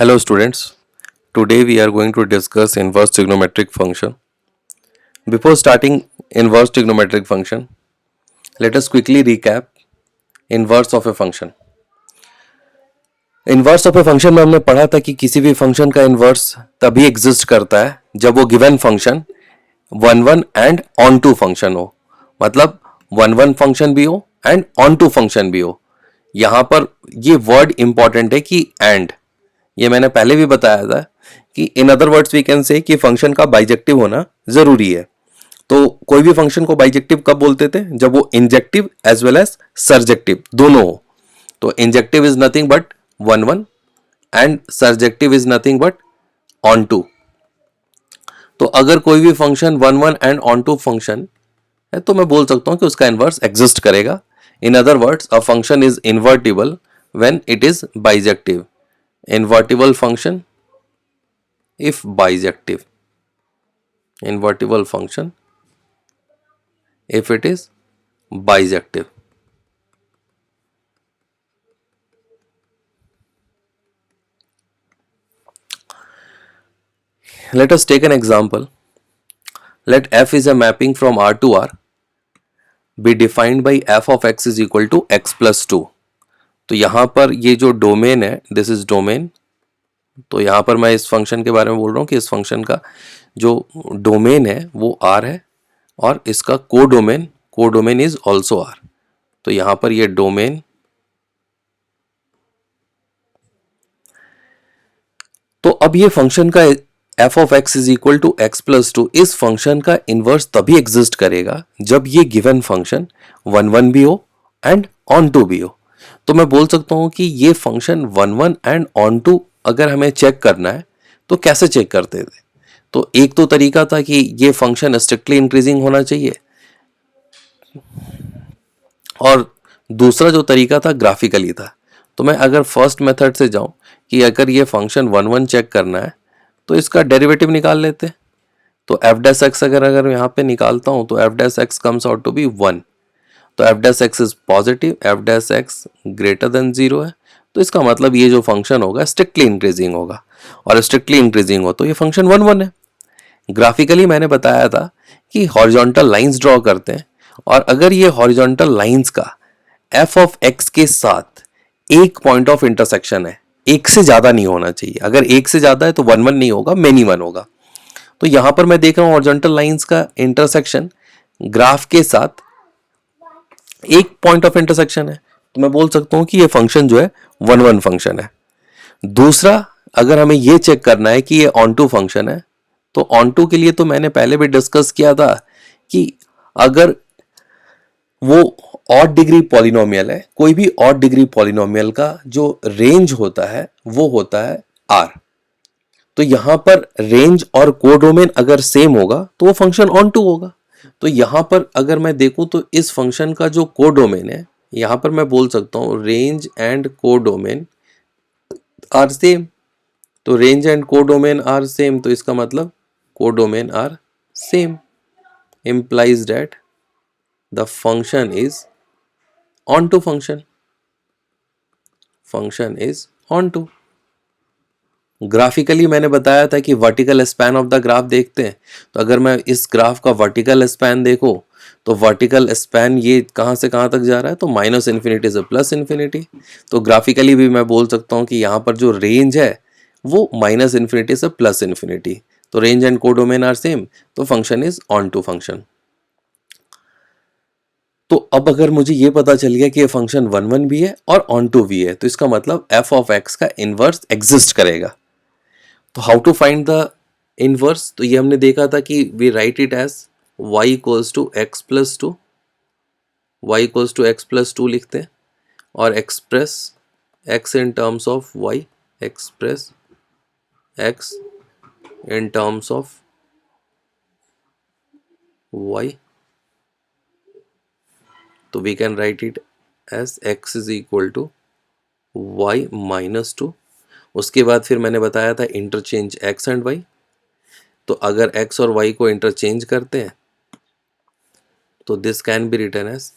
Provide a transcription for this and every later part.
Hello students, today we are going to discuss inverse trigonometric function. Before starting inverse trigonometric function, let us quickly recap inverse of a function. Inverse of a function में हमने पढ़ा था कि किसी भी function का inverse तभी exist करता है जब वो given function one one and onto function हो, मतलब वन वन फंक्शन भी हो एंड ऑन टू फंक्शन भी हो. यहां पर ये वर्ड इंपॉर्टेंट है कि एंड. ये मैंने पहले भी बताया था कि in other words we can say कि फंक्शन का बाइजेक्टिव होना जरूरी है. तो कोई भी फंक्शन को बाइजेक्टिव कब बोलते थे? जब वो injective as well as surjective दोनों हो. तो injective is nothing but one one and surjective is nothing but onto. तो अगर कोई भी function one one and onto function है तो मैं बोल सकता हूं कि उसका इनवर्स एग्जिस्ट करेगा. इन other words a function is invertible when it is bijective. Invertible function if bijective. Invertible function if it is bijective. Let us take an example. Let f is a mapping from R to R be defined by f of x is equal to x plus 2. तो यहाँ पर ये जो domain है, this is domain. तो यहाँ पर मैं इस फंक्शन के बारे में बोल रहा हूँ कि इस फंक्शन का जो डोमेन है वो R है और इसका कोडोमेन इज ऑल्सो R. तो यहाँ पर ये डोमेन. तो अब ये फंक्शन का f of x is equal to x plus two, इस फंक्शन का इनवर्स तभी एग्जिस्ट करेगा जब ये गिवन फंक्शन वन वन भी हो एंड ऑन टू भी हो. तो मैं बोल सकता हूं कि ये function one one and onto अगर हमें चेक करना है तो कैसे चेक करते थे? तो एक तो तरीका था कि ये फंक्शन स्ट्रिक्टली इंक्रीजिंग होना चाहिए और दूसरा जो तरीका था ग्राफिकली था. तो मैं अगर फर्स्ट मेथड से जाऊं कि अगर ये फंक्शन वन वन चेक करना है तो इसका डेरिवेटिव निकाल लेते. तो एफ डैश एक्स अगर यहाँ पे निकालता हूं तो F dash X comes out to be one. तो F dash X is positive, F dash X greater than zero है. तो इसका मतलब ये जो फंक्शन होगा स्ट्रिक्टली इंक्रीजिंग होगा और स्ट्रिक्टली इंक्रीजिंग हो तो ये फंक्शन वन वन है. ग्राफिकली मैंने बताया था कि हॉरिजॉन्टल लाइंस ड्रॉ करते हैं और अगर ये हॉरिजॉन्टल लाइंस का एफ ऑफ एक्स के साथ एक पॉइंट ऑफ इंटरसेक्शन है, एक से ज्यादा नहीं होना चाहिए. अगर एक से ज्यादा है तो वन वन नहीं होगा, मेनी वन होगा. तो यहां पर मैं देख रहा हूं हॉरिजॉन्टल लाइंस का इंटरसेक्शन ग्राफ के साथ एक पॉइंट ऑफ इंटरसेक्शन है. तो मैं बोल सकता हूं कि ये फंक्शन जो है वन वन फंक्शन है. दूसरा, अगर हमें ये चेक करना है कि ये ऑन टू फंक्शन है तो ऑन टू के लिए तो मैंने पहले भी डिस्कस किया था कि अगर वो ऑड डिग्री पॉलिनोमियल है, कोई भी ऑड डिग्री पॉलिनोमियल का जो रेंज होता है वो होता है आर. तो यहां पर रेंज और कोडोमेन अगर सेम होगा तो वो फंक्शन ऑन टू होगा. तो यहां पर अगर मैं देखूं तो इस फंक्शन का जो कोडोमेन है, यहां पर मैं बोल सकता हूं range and codomain are same. तो range and codomain are same तो इसका मतलब codomain are same, implies that the function is on to function. Function is on to. Graphically मैंने बताया था कि vertical span of the graph देखते हैं. तो अगर मैं इस ग्राफ का वर्टिकल स्पैन देखूं तो वर्टिकल स्पैन ये कहां से कहां तक जा रहा है? तो माइनस इन्फिनिटी से प्लस इन्फिनिटी. तो ग्राफिकली भी मैं बोल सकता हूं कि यहां पर जो रेंज है वो माइनस इन्फिनिटी से प्लस इन्फिनिटी. तो range and codomain are same, तो function is onto function. तो अब अगर मुझे ये पता चल गया कि ये फंक्शन वन वन भी है और ऑन टू भी है तो इसका मतलब एफ ऑफ एक्स का इनवर्स एग्जिस्ट करेगा. तो how to find the inverse? तो ये हमने देखा था कि we write it as y equals to x plus two. Y equals to x plus two लिखते हैं और express x in terms of y, express x in terms of y. तो we can write it as x is equal to y minus two. उसके बाद फिर मैंने बताया था इंटरचेंज x एंड y. तो अगर x और y को इंटरचेंज करते हैं तो this can be written as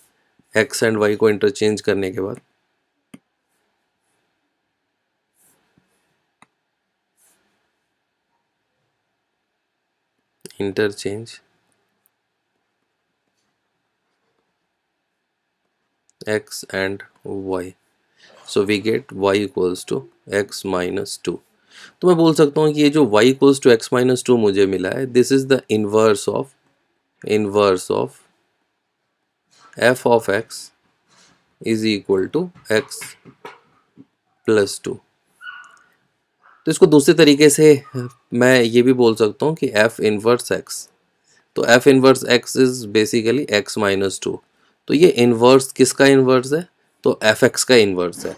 x and y को इंटरचेंज करने के बाद interchange x and y, so we get y equals to x minus 2. तो मैं बोल सकता हूँ कि ये जो y equals to x minus 2 मुझे मिला है, this is the inverse of f of x is equal to x plus 2. तो इसको दूसरे तरीके से मैं ये भी बोल सकता हूँ कि f इनवर्स x, तो f inverse x is basically x minus 2. तो ये इनवर्स किसका इनवर्स है? तो fx का इनवर्स है,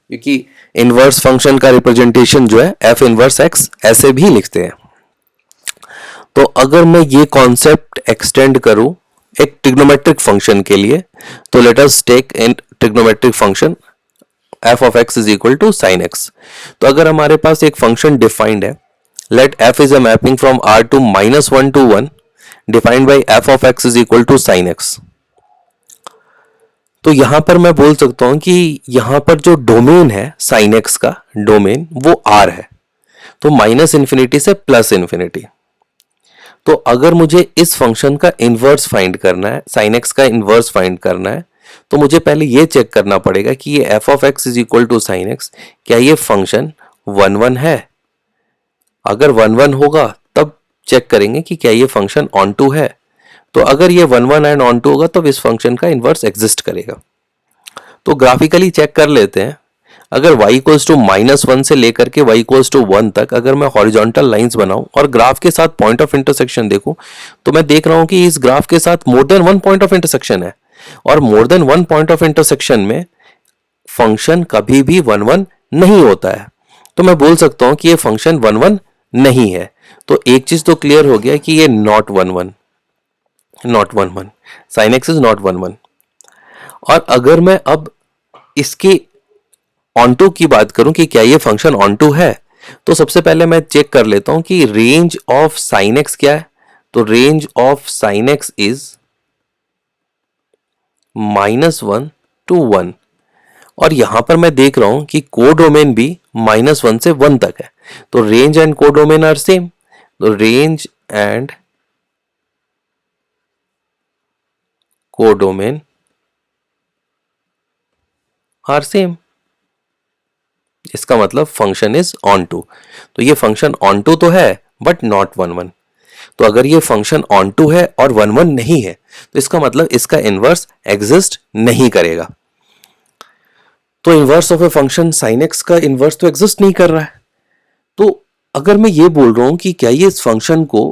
क्योंकि इनवर्स फंक्शन का रिप्रेजेंटेशन जो है f इनवर्स x ऐसे भी लिखते हैं. तो अगर मैं ये कॉन्सेप्ट एक्सटेंड करूं एक ट्रिग्नोमेट्रिक फंक्शन के लिए, तो let us take in trigonometric function f of x is equal to sin x. तो अगर हमारे पास एक फंक्शन डिफाइंड है, let f is a mapping from r to -1 to 1 defined by f of x is equal to sin x. तो यहां पर मैं बोल सकता हूं कि यहां पर जो डोमेन है sin x का डोमेन वो r है, तो माइनस इंफिनिटी से प्लस इंफिनिटी. तो अगर मुझे इस फंक्शन का इनवर्स फाइंड करना है, sin x का इनवर्स फाइंड करना है, तो मुझे पहले ये चेक करना पड़ेगा कि ये f of x is equal to sine x, क्या ये फंक्शन 1 1 है? अगर 1 1 होगा तब चेक करेंगे कि क्या ये फंक्शन ऑन टू है. तो अगर ये 1 1 एंड ऑन टू होगा तब इस फंक्शन का इनवर्स एग्जिस्ट करेगा. तो ग्राफिकली चेक कर लेते हैं. अगर y इक्वल्स टू -1 से लेकर के y इक्वल्स टू 1 तक अगर मैं हॉरिजॉन्टल लाइंस बनाऊं और ग्राफ के साथ पॉइंट ऑफ इंटरसेक्शन देखूं, तो मैं देख रहा हूं कि इस ग्राफ के साथ more than 1 point of intersection है, और more than 1 point of intersection में फंक्शन कभी भी 1 1 नहीं होता है. तो मैं बोल सकता हूं कि ये फंक्शन 1 1 नहीं है. तो एक चीज तो क्लियर हो गया कि ये not 1 1, sine x is not 1 1. और अगर मैं अब इसके ऑन टू की बात करूं कि क्या ये फंक्शन ऑन टू है, तो सबसे पहले मैं चेक कर लेता हूं कि रेंज ऑफ साइन एक्स क्या है. तो range of sine x is -1 to 1, और यहां पर मैं देख रहा हूं कि कोडोमेन भी -1 से 1 तक है. तो range and codomain are same. तो range and codomain are same. इसका मतलब फंक्शन इज ऑन टू. तो ये फंक्शन ऑन टू तो है बट नॉट 1 1. तो अगर ये फंक्शन ऑन टू है और 1 1 नहीं है, तो इसका मतलब इसका इनवर्स एग्जिस्ट नहीं करेगा. तो inverse of a function sin x का इनवर्स तो एग्जिस्ट नहीं कर रहा है. तो अगर मैं ये बोल रहा हूं कि क्या ये इस फंक्शन को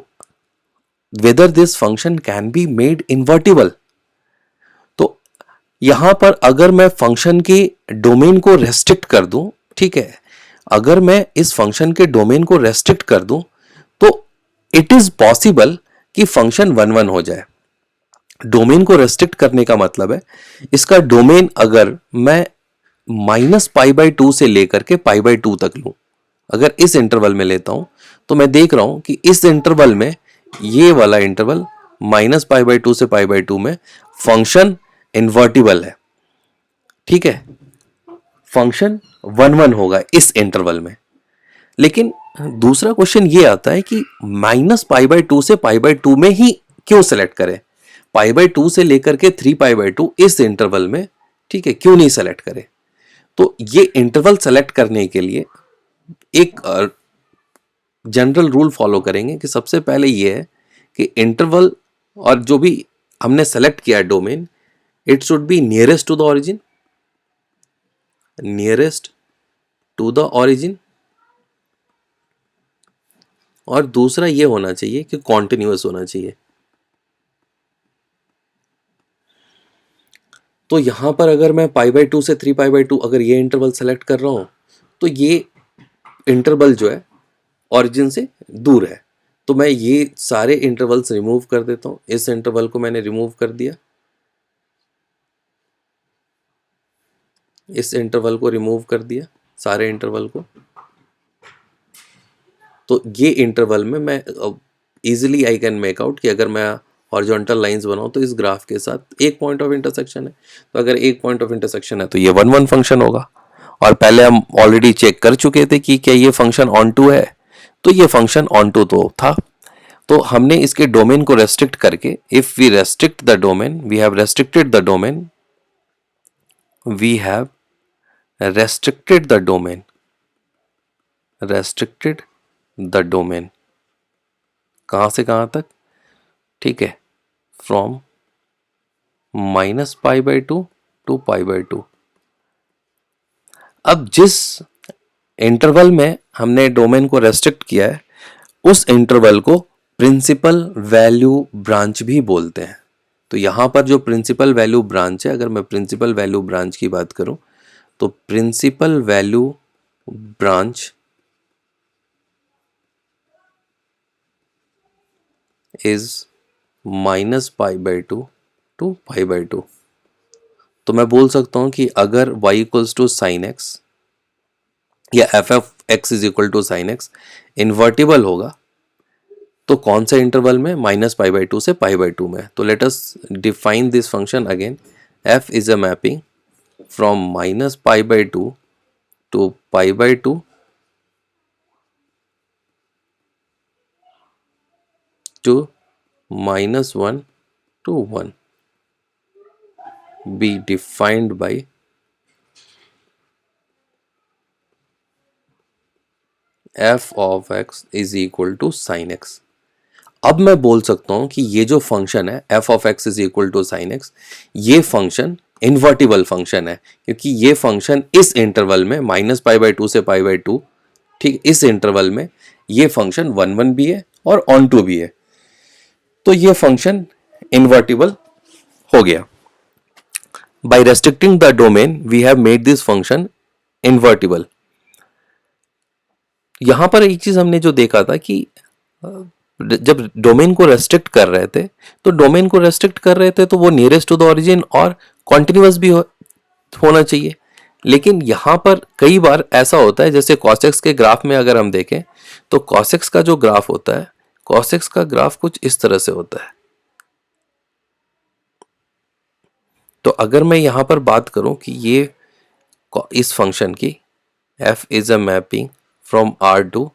whether this function can be made invertible, तो यहां पर अगर मैं फंक्शन के डोमेन को रेस्ट्रिक्ट कर दूं, ठीक है, अगर मैं इस फंक्शन के डोमेन को रेस्ट्रिक्ट कर दूं, तो इट इज पॉसिबल कि फंक्शन 1 1 हो जाए. डोमेन को रेस्ट्रिक्ट करने का मतलब है इसका डोमेन अगर मैं -π/2 से लेकर के π/2 तक लूं, अगर इस इंटरवल में लेता हूं, तो मैं देख रहा हूं कि इस इंटरवल में, ये वाला इंटरवल -π/2 से π/2 में फंक्शन इन्वर्टिबल है. ठीक है, फंक्शन 1 1 होगा इस इंटरवल में. लेकिन दूसरा क्वेश्चन ये आता है कि -π/2 से π/2 में ही क्यों सेलेक्ट करें, π/2 से लेकर के 3π/2 इस इंटरवल में, ठीक है, क्यों नहीं सेलेक्ट करें. तो ये इंटरवल सेलेक्ट करने के लिए एक जनरल रूल फॉलो करेंगे कि सबसे पहले ये है कि इंटरवल और जो भी हमने सेलेक्ट किया domain, it should be nearest to the origin, nearest to the origin, और दूसरा ये होना चाहिए कि कॉन्टिन्यूअस होना चाहिए. तो यहां पर अगर मैं π/2 से 3π/2 अगर ये इंटरवल सेलेक्ट कर रहा हूं, तो ये इंटरवल जो है ऑरिजिन से दूर है. तो मैं ये सारे इंटरवल्स रिमूव कर देता हूं. इस इंटरवल को मैंने रिमूव कर दिया, इस इंटरवल को रिमूव कर दिया, सारे इंटरवल को. तो ये इंटरवल में मैं easily I can make out कि अगर मैं हॉरिजॉन्टल लाइंस बनाऊं तो इस ग्राफ के साथ एक पॉइंट ऑफ इंटरसेक्शन है. तो अगर एक पॉइंट ऑफ इंटरसेक्शन है तो ये 1 1 फंक्शन होगा. और पहले हम ऑलरेडी चेक कर चुके थे कि क्या ये फंक्शन ऑन टू है, तो ये फंक्शन ऑन टू तो था. तो हमने इसके डोमेन को रेस्ट्रिक्ट करके, if we restrict the domain, we have restricted the domain, we have restricted the domain, restricted the domain, कहां से कहां तक? ठीक है, फ्रॉम -π/2 to π/2। अब जिस इंटरवल में हमने डोमेन को रेस्ट्रिक्ट किया है उस इंटरवल को प्रिंसिपल वैल्यू ब्रांच भी बोलते हैं। तो यहां पर जो प्रिंसिपल वैल्यू ब्रांच है, अगर मैं प्रिंसिपल वैल्यू ब्रांच की बात करूं तो principal value branch is -π/2 to π/2। तो मैं बोल सकता हूं कि अगर y equals to sine x या f(x) is equal to sine x invertible होगा तो कौन सा इंटरवल में? -π/2 से π/2 में। तो let us define this function again. f is a mapping from -π/2 to π/2 to -1 to 1 be defined by f of x is equal to sin x। अब मैं बोल सकता हूं कि ये जो फंक्शन है f of x is equal to sin x, ये फंक्शन इन्वर्टिबल फंक्शन है क्योंकि ये फंक्शन इस इंटरवल में -π/2 से π/2, ठीक, इस इंटरवल में ये फंक्शन 1 भी है और ऑन टू भी है, तो ये फंक्शन इन्वर्टिबल हो गया। By restricting the domain we have made this function invertible. यहां पर एक चीज हमने जो देखा था कि जब डोमेन को रेस्ट्रिक्ट कर रहे थे तो डोमेन को रेस्ट्रिक्ट कर रहे थे तो वो नियरेस्ट टू द ओरिजिन और कॉन्टिन्यूअस भी होना चाहिए। लेकिन यहां पर कई बार ऐसा होता है, जैसे कॉसेक्स के ग्राफ में अगर हम देखें तो कॉसेक्स का जो ग्राफ होता है, कॉसेक्स का ग्राफ कुछ इस तरह से होता है। तो अगर मैं यहां पर बात करूं कि ये इस फंक्शन की f is a mapping from r to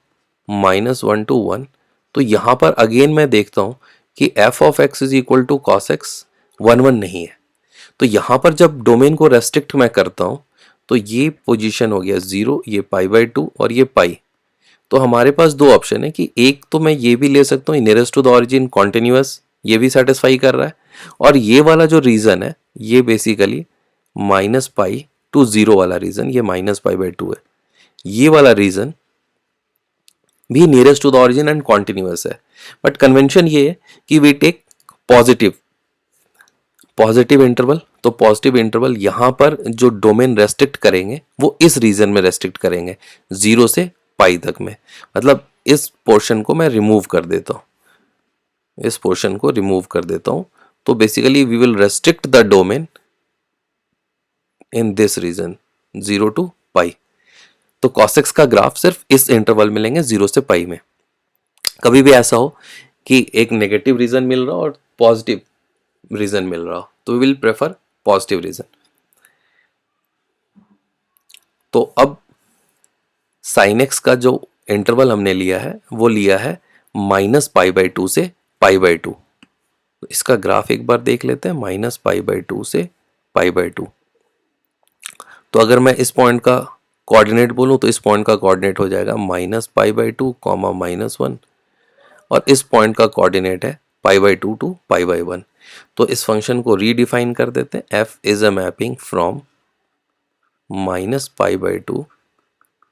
-1 to 1, तो यहां पर अगेन मैं देखता हूं कि f of x is equal to cos x 1 नहीं है। तो यहां पर जब डोमेन को रेस्ट्रिक्ट मैं करता हूं तो ये पोजीशन हो गया 0, ये π/2 और ये पाई। तो हमारे पास दो ऑप्शन है कि एक तो मैं ये भी ले सकता हूँ nearest to the origin continuous, ये भी सेटिस्फाई कर रहा है, और ये वाला जो रीजन है ये बेसिकली -π to 0 वाला रीजन, ये -π/2 है, ये वाला रीजन भी nearest to the origin and continuous है। बट कन्वेंशन ये है कि वी टेक पॉजिटिव इंटरवल। तो पॉजिटिव इंटरवल यहां पर जो डोमेन रेस्ट्रिक्ट करेंगे वो इस रीजन में रेस्ट्रिक्ट करेंगे 0 से पाई तक में, मतलब इस पोर्शन को मैं रिमूव कर देता हूं, इस पोर्शन को रिमूव कर देता हूं। तो basically we will restrict the domain in this region 0 to pi. तो कॉसेक्स का ग्राफ सिर्फ इस इंटरवल में लेंगे 0 से पाई में। कभी भी ऐसा हो कि एक नेगेटिव रीजन मिल रहा हो और पॉजिटिव रीजन मिल रहा हो तो we will prefer positive region. तो अब साइन एक्स का जो इंटरवल हमने लिया है वो लिया है -π/2 से π/2। इसका ग्राफ एक बार देख लेते हैं, -π/2 से π/2। तो अगर मैं इस पॉइंट का कोऑर्डिनेट बोलूं तो इस पॉइंट का कोऑर्डिनेट हो जाएगा -π/2, -1, और इस पॉइंट का कोऑर्डिनेट है π/2 to π/1। तो इस फंक्शन को रीडिफाइन कर देते हैं। f is a mapping from -π/2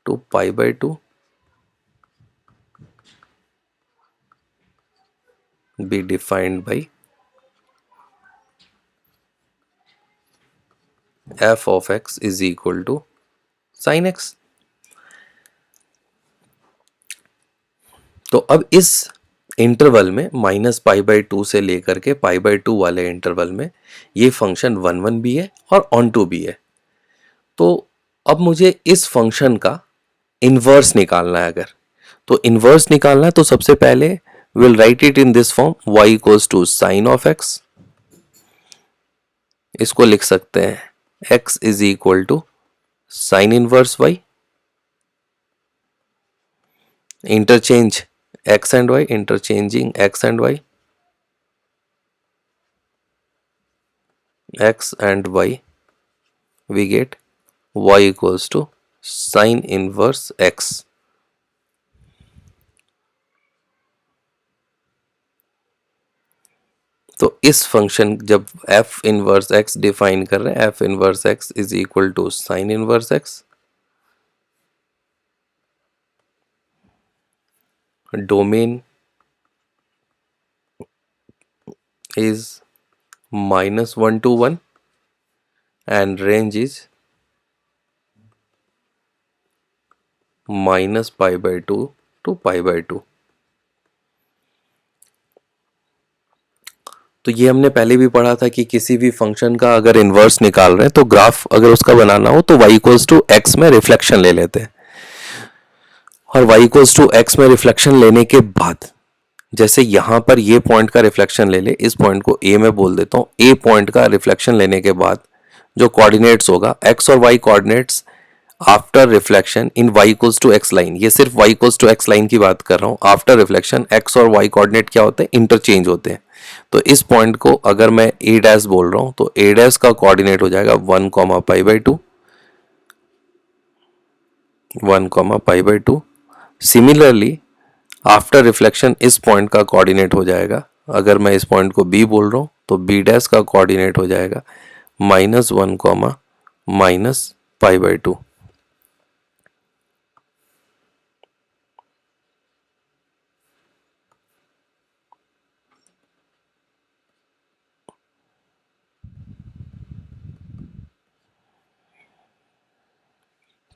to π/2 be defined by f of x is equal to sin x। तो अब इस इंटरवल में -π/2 से लेकर के π/2 वाले इंटरवल में ये फंक्शन 1 भी है और ऑन टू भी है। तो अब मुझे इस फंक्शन का इन्वर्स निकालना है। अगर तो इन्वर्स निकालना है तो सबसे पहले will write it in this form, y equals to sine of x। इसको लिख सकते हैं x is equal to sine inverse y। Interchange x and y, interchanging x and y, x and y, we get y equals to sin inverse x. तो इस function जब f inverse x define कर रहे हैं, f inverse x is equal to sine inverse x, domain is -1 to 1 and range is -π/2 to π/2. तो ये हमने पहले भी पढ़ा था कि किसी भी फंक्शन का अगर इन्वर्स निकाल रहे हैं तो ग्राफ अगर उसका बनाना हो तो y इक्वल्स टू एक्स में रिफ्लेक्शन ले लेते हैं, और y इक्वल्स टू एक्स में रिफ्लेक्शन लेने के बाद जैसे यहाँ पर ये पॉइंट का रिफ्लेक्शन ले ले, इस पॉइंट को a में बोल देता हूँ, a पॉइंट का रिफ्लेक्शन लेने के बाद जो कोऑर्डिनेट्स होगा x और y coordinates after reflection in y equals to x line, ये सिर्फ y equals to x line की बात कर रहा हूँ, आफ्टर रिफ्लेक्शन x और y कोऑर्डिनेट क्या होते हैं, इंटरचेंज होते हैं। तो इस पॉइंट को अगर मैं a डैश बोल रहा हूँ तो a डैश का कोऑर्डिनेट हो जाएगा 1, π/2, सिमिलरली आफ्टर रिफ्लेक्शन इस पॉइंट का कोऑर्डिनेट हो जाएगा, अगर मैं इस पॉइंट को b बोल रहा हूँ तो b डैश का कोऑर्डिनेट हो जाएगा -1, π/2।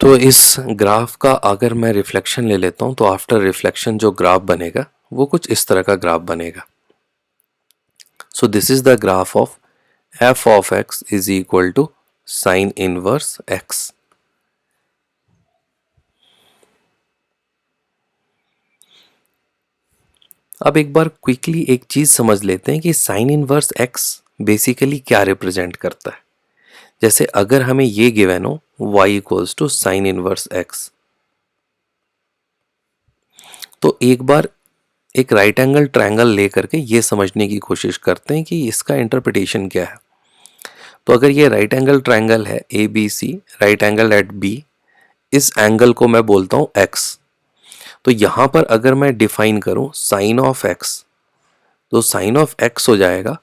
तो इस ग्राफ का अगर मैं रिफ्लेक्शन ले लेता हूं तो आफ्टर रिफ्लेक्शन जो ग्राफ बनेगा वो कुछ इस तरह का ग्राफ बनेगा। So this is the graph of f of x is equal to sine inverse x। अब एक बार क्विकली एक चीज समझ लेते हैं कि साइन इनवर्स x बेसिकली क्या रिप्रेजेंट करता है। जैसे अगर हमें ये गिवन हो y equals to sine inverse x, तो एक बार एक राइट एंगल ट्रायंगल लेकर के ये समझने की कोशिश करते हैं कि इसका इंटरप्रिटेशन क्या है। तो अगर ये राइट एंगल ट्रायंगल है ABC, right angle at B, इस एंगल को मैं बोलता हूँ x। तो यहाँ पर अगर मैं डिफाइन करूँ साइन ऑफ x, तो साइन ऑफ x हो जाएगा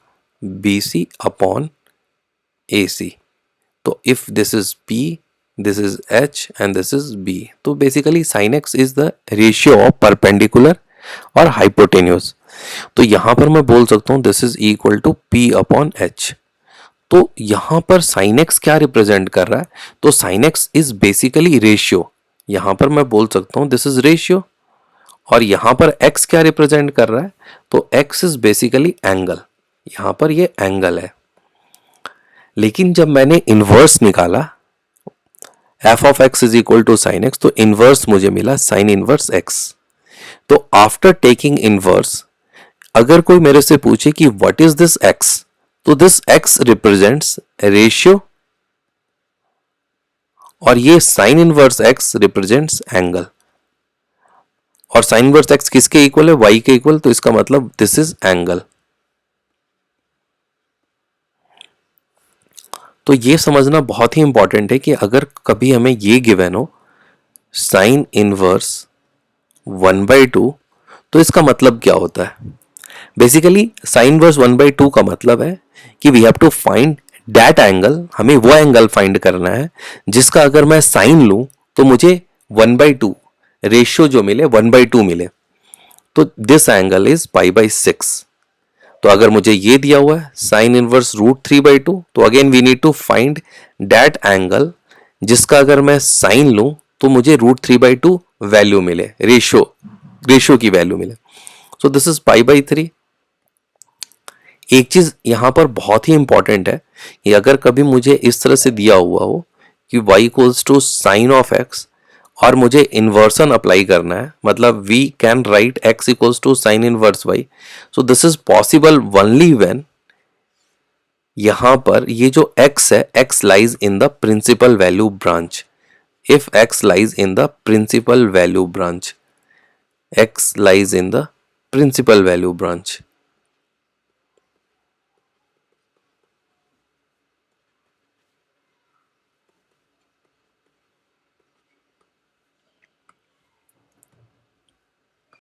BC अपॉन AC। तो if this is P, this is H and this is B, तो basically sine x is the ratio of perpendicular और हाइपोटेन्यूज। तो यहां पर मैं बोल सकता हूं this is equal to P upon H। तो यहां पर साइन x क्या रिप्रेजेंट कर रहा है, तो sine x is basically ratio, यहां पर मैं बोल सकता हूं दिस इज रेशियो, और यहां पर x क्या रिप्रेजेंट कर रहा है, तो x इज बेसिकली एंगल, यहां पर ये एंगल है। लेकिन जब मैंने इनवर्स निकाला f of x is equal to sine x, तो इनवर्स मुझे मिला साइन इनवर्स x। तो आफ्टर टेकिंग इनवर्स अगर कोई मेरे से पूछे कि व्हाट इज दिस x, तो दिस x रिप्रेजेंट्स रेशियो और ये sine inverse x represents angle, और साइन इनवर्स x किसके इक्वल है, y के इक्वल, तो इसका मतलब दिस इज एंगल। तो ये समझना बहुत ही इंपॉर्टेंट है कि अगर कभी हमें ये गिवन हो साइन इनवर्स 1/2, तो इसका मतलब क्या होता है। बेसिकली साइन इनवर्स 1/2 का मतलब है कि we have to find that angle, हमें वो एंगल फाइंड करना है जिसका अगर मैं साइन लूं तो मुझे 1/2 रेशियो जो मिले 1/2 मिले, तो दिस एंगल इज π/6। तो अगर मुझे ये दिया हुआ है साइन इनवर्स √3/2, तो again we need to find that angle जिसका अगर मैं साइन लूं तो मुझे √3/2 वैल्यू मिले, रेशियो की वैल्यू मिले। So this is π/3। एक चीज यहां पर बहुत ही इंपॉर्टेंट है कि अगर कभी मुझे इस तरह से दिया हुआ हो कि y equals to sine of x और मुझे इन्वर्सन अप्लाई करना है, मतलब we can write x equals to sine inverse y, so this is possible only when यहां पर ये जो x है x lies in the principal value branch, if x lies in the principal value branch, x lies in the principal value branch.